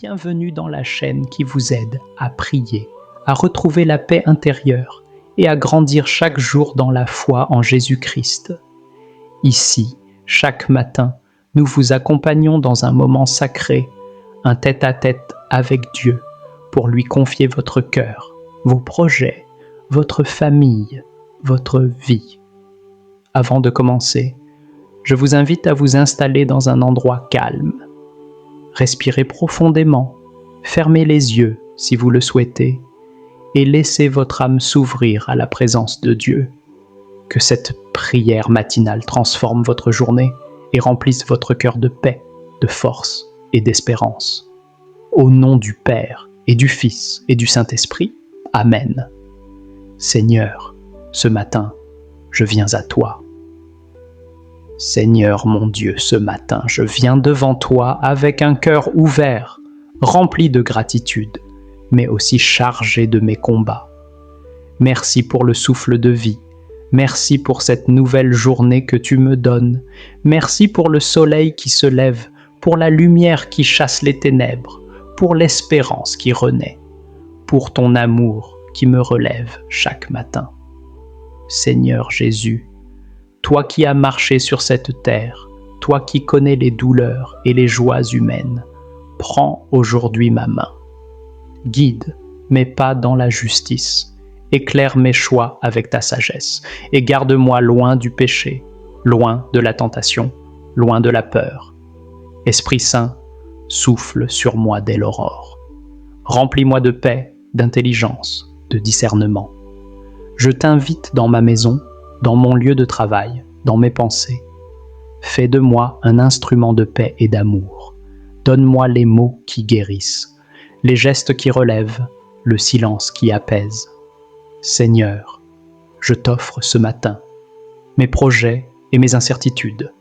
bienvenue dans la chaîne qui vous aide à prier, à retrouver la paix intérieure et à grandir chaque jour dans la foi en Jésus-Christ. Ici, chaque matin, nous vous accompagnons dans un moment sacré, un tête-à-tête avec Dieu, pour lui confier votre cœur, vos projets, votre famille, votre vie. Avant de commencer, je vous invite à vous installer dans un endroit calme. Respirez profondément, fermez les yeux si vous le souhaitez et laissez votre âme s'ouvrir à la présence de Dieu. Que cette prière matinale transforme votre journée et remplisse votre cœur de paix, de force et d'espérance. Au nom du Père et du Fils et du Saint-Esprit, Amen. Seigneur, ce matin, je viens à toi. Seigneur mon Dieu, ce matin, je viens devant toi avec un cœur ouvert, rempli de gratitude, mais aussi chargé de mes combats. Merci pour le souffle de vie. Merci pour cette nouvelle journée que tu me donnes. Merci pour le soleil qui se lève, pour la lumière qui chasse les ténèbres, pour l'espérance qui renaît, pour ton amour qui me relève chaque matin. Seigneur Jésus, toi qui as marché sur cette terre, toi qui connais les douleurs et les joies humaines, prends aujourd'hui ma main. Guide mes pas dans la justice, éclaire mes choix avec ta sagesse, et garde-moi loin du péché, loin de la tentation, loin de la peur. Esprit Saint, souffle sur moi dès l'aurore. Remplis-moi de paix, d'intelligence, de discernement. Je t'invite dans ma maison, dans mon lieu de travail, dans mes pensées. Fais de moi un instrument de paix et d'amour. Donne-moi les mots qui guérissent, les gestes qui relèvent, le silence qui apaise. Seigneur, je t'offre ce matin mes projets et mes incertitudes,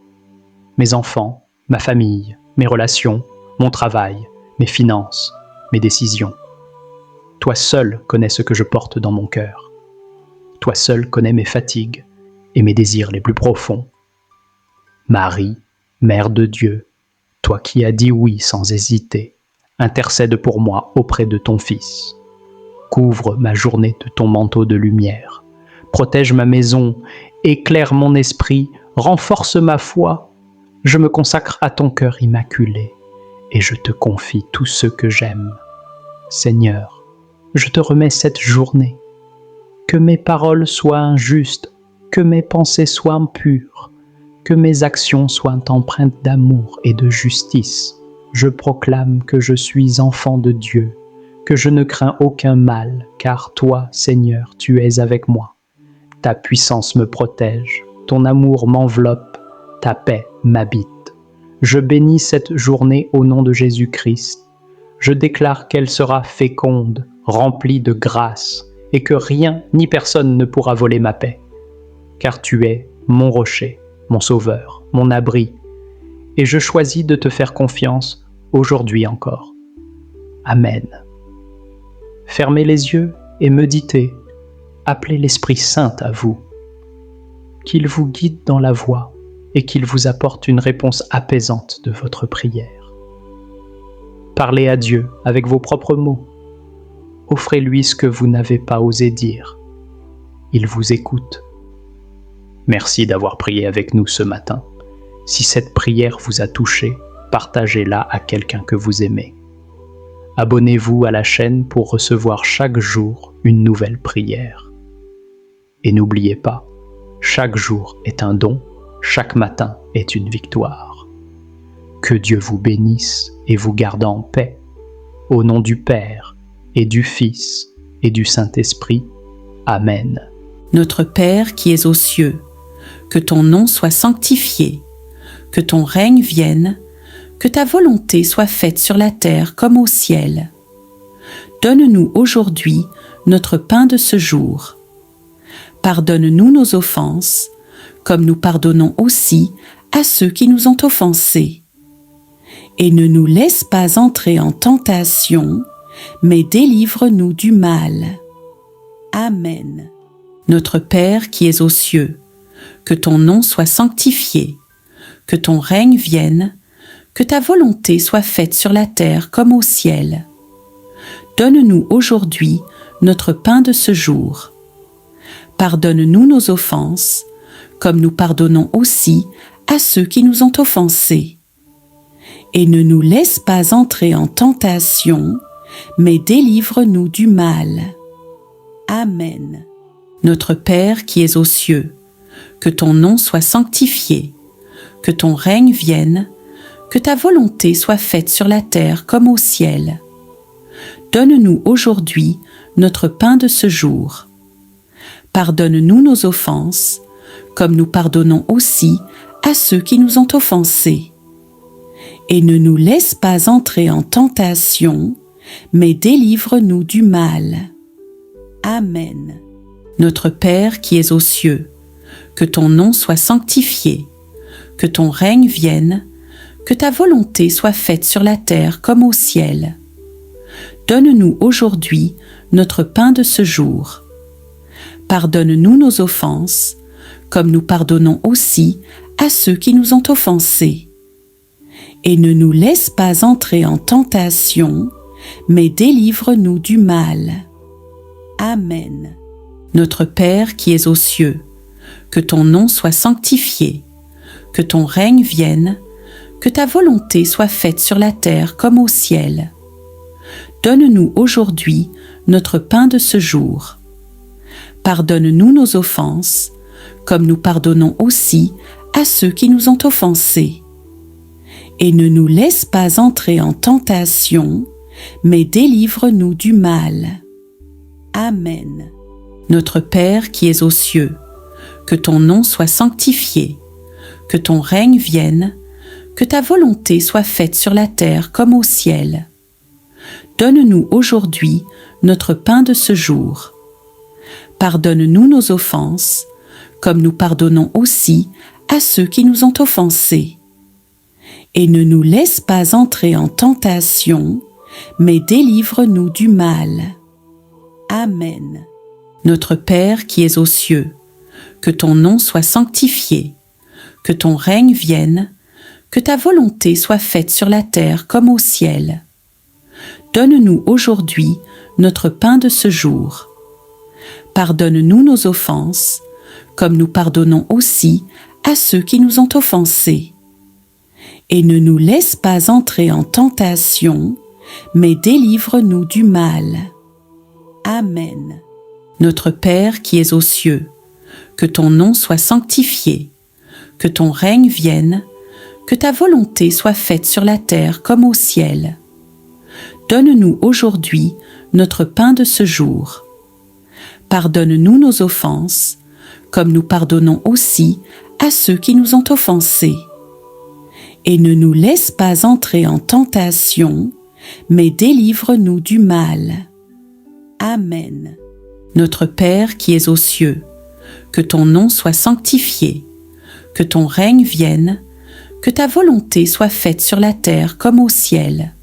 mes enfants, ma famille, mes relations, mon travail, mes finances, mes décisions. Toi seul connais ce que je porte dans mon cœur. Toi seul connais mes fatigues et mes désirs les plus profonds. Marie, Mère de Dieu, toi qui as dit oui sans hésiter, intercède pour moi auprès de ton Fils. Couvre ma journée de ton manteau de lumière. Protège ma maison, éclaire mon esprit, renforce ma foi. Je me consacre à ton cœur immaculé et je te confie tout ce que j'aime. Seigneur, je te remets cette journée. Que mes paroles soient justes, que mes pensées soient pures, que mes actions soient empreintes d'amour et de justice. Je proclame que je suis enfant de Dieu, que je ne crains aucun mal, car toi, Seigneur, tu es avec moi. Ta puissance me protège, ton amour m'enveloppe, ta paix m'habite. Je bénis cette journée au nom de Jésus-Christ. Je déclare qu'elle sera féconde, remplie de grâce, et que rien ni personne ne pourra voler ma paix. Car tu es mon rocher, mon sauveur, mon abri, et je choisis de te faire confiance aujourd'hui encore. Amen. Fermez les yeux et méditez. Appelez l'Esprit Saint à vous. Qu'il vous guide dans la voie et qu'il vous apporte une réponse apaisante de votre prière. Parlez à Dieu avec vos propres mots. Offrez-lui ce que vous n'avez pas osé dire. Il vous écoute. Merci d'avoir prié avec nous ce matin. Si cette prière vous a touché, partagez-la à quelqu'un que vous aimez. Abonnez-vous à la chaîne pour recevoir chaque jour une nouvelle prière. Et n'oubliez pas, chaque jour est un don, chaque matin est une victoire. Que Dieu vous bénisse et vous garde en paix. Au nom du Père et du Fils et du Saint-Esprit. Amen. Notre Père qui es aux cieux, que ton nom soit sanctifié, que ton règne vienne, que ta volonté soit faite sur la terre comme au ciel. Donne-nous aujourd'hui notre pain de ce jour. Pardonne-nous nos offenses, comme nous pardonnons aussi à ceux qui nous ont offensés. Et ne nous laisse pas entrer en tentation, mais délivre-nous du mal. Amen. Notre Père qui es aux cieux, que ton nom soit sanctifié, que ton règne vienne, que ta volonté soit faite sur la terre comme au ciel. Donne-nous aujourd'hui notre pain de ce jour. Pardonne-nous nos offenses, comme nous pardonnons aussi à ceux qui nous ont offensés. Et ne nous laisse pas entrer en tentation, mais délivre-nous du mal. Amen. Notre Père qui es aux cieux, que ton nom soit sanctifié, que ton règne vienne, que ta volonté soit faite sur la terre comme au ciel. Donne-nous aujourd'hui notre pain de ce jour. Pardonne-nous nos offenses, comme nous pardonnons aussi à ceux qui nous ont offensés. Et ne nous laisse pas entrer en tentation, mais délivre-nous du mal. Amen. Notre Père qui es aux cieux, que ton nom soit sanctifié, que ton règne vienne, que ta volonté soit faite sur la terre comme au ciel. Donne-nous aujourd'hui notre pain de ce jour. Pardonne-nous nos offenses, comme nous pardonnons aussi à ceux qui nous ont offensés. Et ne nous laisse pas entrer en tentation, mais délivre-nous du mal. Amen. Notre Père qui es aux cieux, que ton nom soit sanctifié, que ton règne vienne, que ta volonté soit faite sur la terre comme au ciel. Donne-nous aujourd'hui notre pain de ce jour. Pardonne-nous nos offenses, comme nous pardonnons aussi à ceux qui nous ont offensés. Et ne nous laisse pas entrer en tentation, mais délivre-nous du mal. Amen. Notre Père qui es aux cieux, que ton nom soit sanctifié, que ton règne vienne, que ta volonté soit faite sur la terre comme au ciel. Donne-nous aujourd'hui notre pain de ce jour. Pardonne-nous nos offenses, comme nous pardonnons aussi à ceux qui nous ont offensés. Et ne nous laisse pas entrer en tentation, mais délivre-nous du mal. Amen. Notre Père qui es aux cieux, que ton nom soit sanctifié, que ton règne vienne, que ta volonté soit faite sur la terre comme au ciel. Donne-nous aujourd'hui notre pain de ce jour. Pardonne-nous nos offenses, comme nous pardonnons aussi à ceux qui nous ont offensés. Et ne nous laisse pas entrer en tentation, mais délivre-nous du mal. Amen. Notre Père qui es aux cieux, que ton nom soit sanctifié, que ton règne vienne, que ta volonté soit faite sur la terre comme au ciel. Donne-nous aujourd'hui notre pain de ce jour. Pardonne-nous nos offenses, comme nous pardonnons aussi à ceux qui nous ont offensés. Et ne nous laisse pas entrer en tentation, mais délivre-nous du mal. Amen. Notre Père qui es aux cieux, que ton nom soit sanctifié, que ton règne vienne, que ta volonté soit faite sur la terre comme au ciel.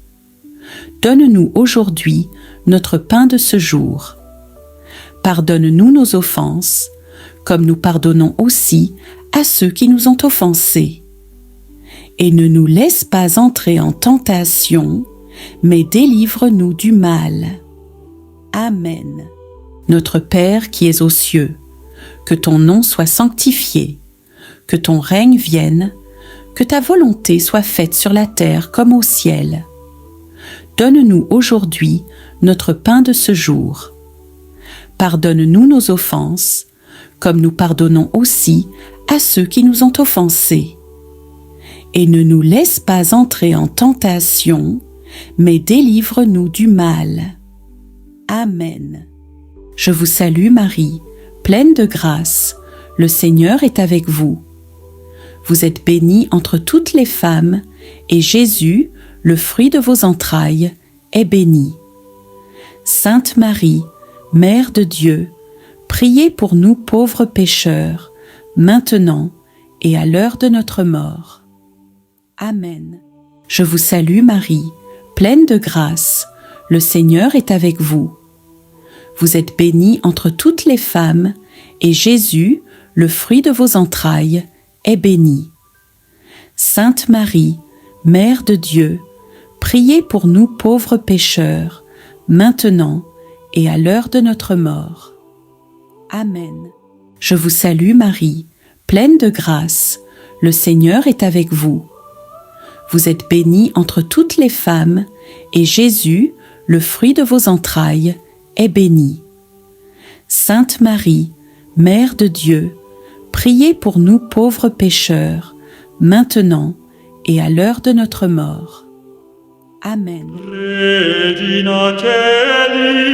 Donne-nous aujourd'hui notre pain de ce jour. Pardonne-nous nos offenses, comme nous pardonnons aussi à ceux qui nous ont offensés. Et ne nous laisse pas entrer en tentation, mais délivre-nous du mal. Amen. Notre Père qui es aux cieux, que ton nom soit sanctifié, que ton règne vienne, que ta volonté soit faite sur la terre comme au ciel. Donne-nous aujourd'hui notre pain de ce jour. Pardonne-nous nos offenses, comme nous pardonnons aussi à ceux qui nous ont offensés. Et ne nous laisse pas entrer en tentation, mais délivre-nous du mal. Amen. Je vous salue Marie, pleine de grâce, le Seigneur est avec vous. Vous êtes bénie entre toutes les femmes, et Jésus, le fruit de vos entrailles, est béni. Sainte Marie, Mère de Dieu, priez pour nous pauvres pécheurs, maintenant et à l'heure de notre mort. Amen. Je vous salue Marie, pleine de grâce, le Seigneur est avec vous. Vous êtes bénie entre toutes les femmes, et Jésus, le fruit de vos entrailles, est béni. Sainte Marie, Mère de Dieu, priez pour nous pauvres pécheurs, maintenant et à l'heure de notre mort. Amen. Je vous salue Marie, pleine de grâce, le Seigneur est avec vous. Vous êtes bénie entre toutes les femmes, et Jésus, le fruit de vos entrailles, est béni. Sainte Marie, Mère de Dieu, priez pour nous pauvres pécheurs, maintenant et à l'heure de notre mort. Amen. Regina Caeli